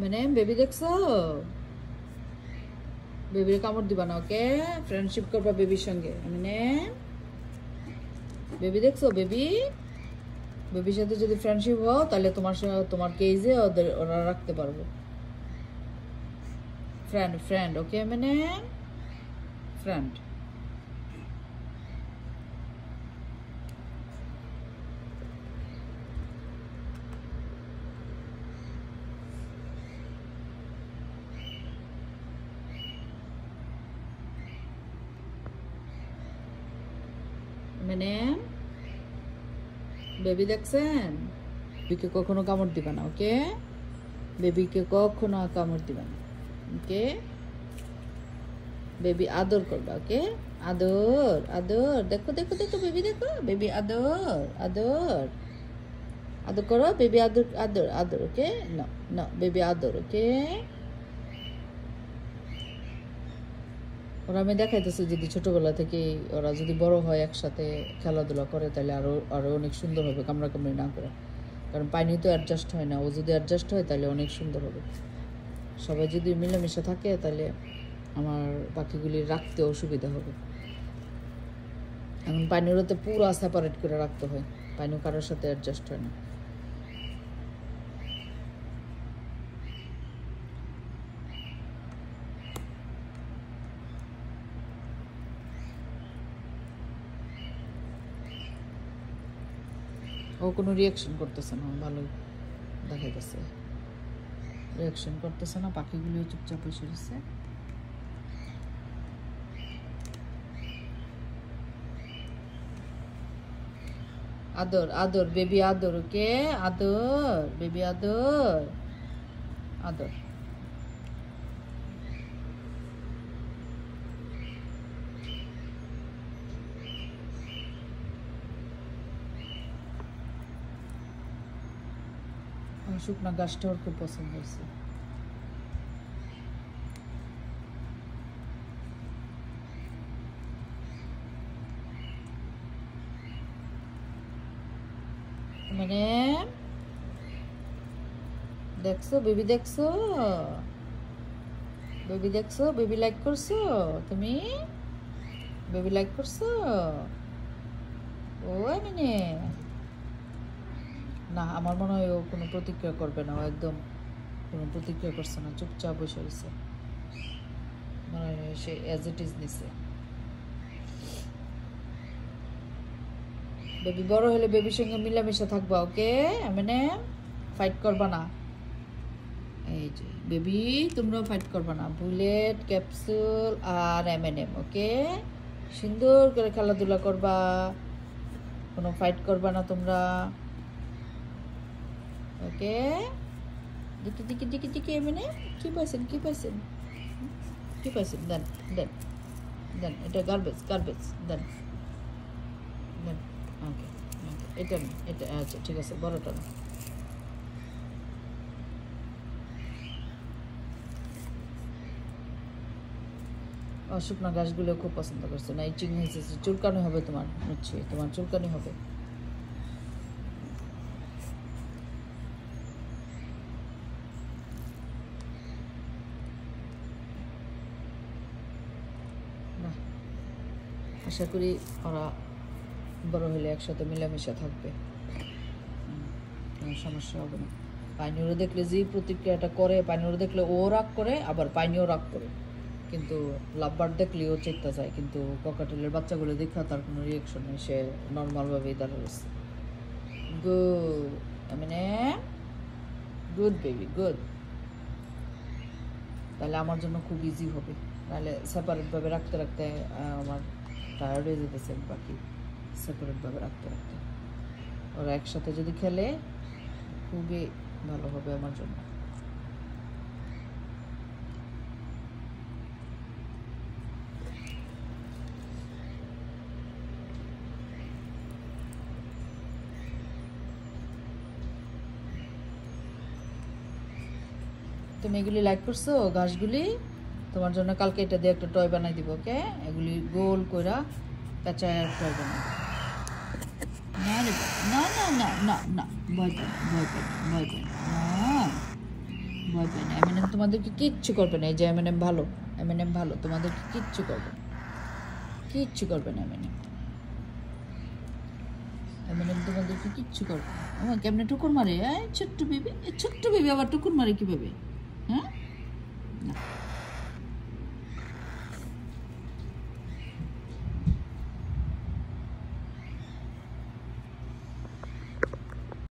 মানে বেবি দেখছো, বেবির কামড় দিবা না, ওকে? ফ্রেন্ডশিপ করবা বেবির সঙ্গে। মানে বেবি দেখছো, বেবির সাথে যদি ফ্রেন্ডশিপ হও তাহলে তোমার কেজে ওরা রাখতে পারবো। ফ্রেন্ড, ওকে? মানে ফ্রেন্ড। মানে বেবি দেখছেন, বেবিকে কখনো কামড় দিবা না, ওকে? বেবিকে কখনো কামড় দিবা না, ওকে? বেবি আদর করবা, ওকে? আদর আদর, দেখো দেখো দেখো বেবি, দেখো বেবি আদর আদর আদর করো, বেবি আদর আদর আদর, ওকে? না না, বেবি আদর, ওকে? ওরা আমি দেখাইতেছি যদি ছোটবেলা থেকে ওরা যদি বড় হয় একসাথে খেলাধুলা করে তাহলে আরো আরো অনেক সুন্দর হবে, কামড়াকামড়ি না করে। কারণ পানি তো অ্যাডজাস্ট হয় না, ও যদি অ্যাডজাস্ট হয় তাহলে অনেক সুন্দর হবে। সবাই যদি মিলেমিশে থাকে তাহলে আমার পাখিগুলি রাখতে অসুবিধা হবে। এখন পানিরও তো পুরো সেপারেট করে রাখতে হয়, পানি কারোর সাথে অ্যাডজাস্ট হয় না। ও কোনো রিয়াকশন করতেছে না, ভালোই দেখাইতেছে, রিয়াকশন করতেছে না, পাখিগুলিও চুপচাপ বসে রয়েছে। আদর আদর বেবি আদর, ওকে? আদর বেবি আদর আদর। শুকনা গাছটা ওর খুব পছন্দ হয়েছে। মানে দেখছো বেবি, দেখছো বেবি, দেখছো বেবি, লাইক করছো তুমি? বেবি লাইক করছো? ও মানে না, আমার মনে হয় ও কোনো প্রতিক্রিয়া করবে না, ও একদম কোনো প্রতিক্রিয়া করছে না, চুপচাপ বসে রয়েছে, মনে হয় সে অ্যাজ ইট ইজ নিছে। বেবি বড় হলে বেবির সঙ্গে মিলামিশা থাকবা, ওকে? মানে ফাইট করবা না। এই যে বেবি, তোমরাও ফাইট করবা না। বুলেট, ক্যাপসুল আর M&M, ওকে? সুন্দর করে খেলাধুলা করবা, কোনো ফাইট করবা না তোমরা, ওকে? দিকে দিকে দিকে দিকে M&M, কি পাইছেন কি পাইছেন কি পাইছেন? দেন দেন দেন, এটা গার্বেজ গার্বেজ, দেন দেন, ওকে ওকে, এটা না, এটা আচ্ছা ঠিক আছে, বড়টা না। শুকনো গাছগুলো খুব পছন্দ করছে না, ইচিং হয়েছে, চুলকানি হবে তোমার, বুঝছি তোমার চুলকানি হবে। না, আশা করি ওরা বড় হলে একসাথে মিলামিশা থাকবে, কোনো সমস্যা হবে না। পানিও দেখলে যে প্রতিক্রিয়াটা করে, পানিও দেখলে ও রাগ করে, আবার পানিও রাগ করে, কিন্তু লাভবার দেখলে ও চেকতে যায়, কিন্তু ককাটেলের বাচ্চাগুলো দেখা তার কোনো রিয়াকশন নেই, সে নর্মালভাবেই দাঁড়াচ্ছে। গুড, মানে গুড বেবি, গুড। তাহলে আমার জন্য খুব ইজি হবে, নাহলে সেপারেটভাবে রাখতে রাখতে আমার টায়ার্ড হয়ে যেতেছে বাকি, সেপারেটভাবে রাখতে রাখতে। ওরা একসাথে যদি খেলে খুবই ভালো হবে আমার জন্য। তুমি এগুলি লাইক করছো ঘাসগুলি, তোমার জন্য কালকে এটা দিয়ে একটা টয় বানাই দিব, ওকে? এগুলি গোল কইরা পেঁচায় টয় বানাই দিব। না না না না না, ভয় পাই ভয় পাই ভয় পাই না, ভয় পাই না। এমএনএম তোমাদেরকে কিচ্ছু করবে না। এই যে এমএনএম ভালো, এমএনএম ভালো, তোমাদেরকে কিচ্ছু করবে না, কিচ্ছু করবে না এমএনএম। এমএনএম তোমাদেরকে কিচ্ছু করবে না। আমার কেমনে টুকুর মারে, ছোট্ট বেবি, ছোট্ট বেবি আবার টুকুর মারে কীভাবে? হ্যাঁ, না।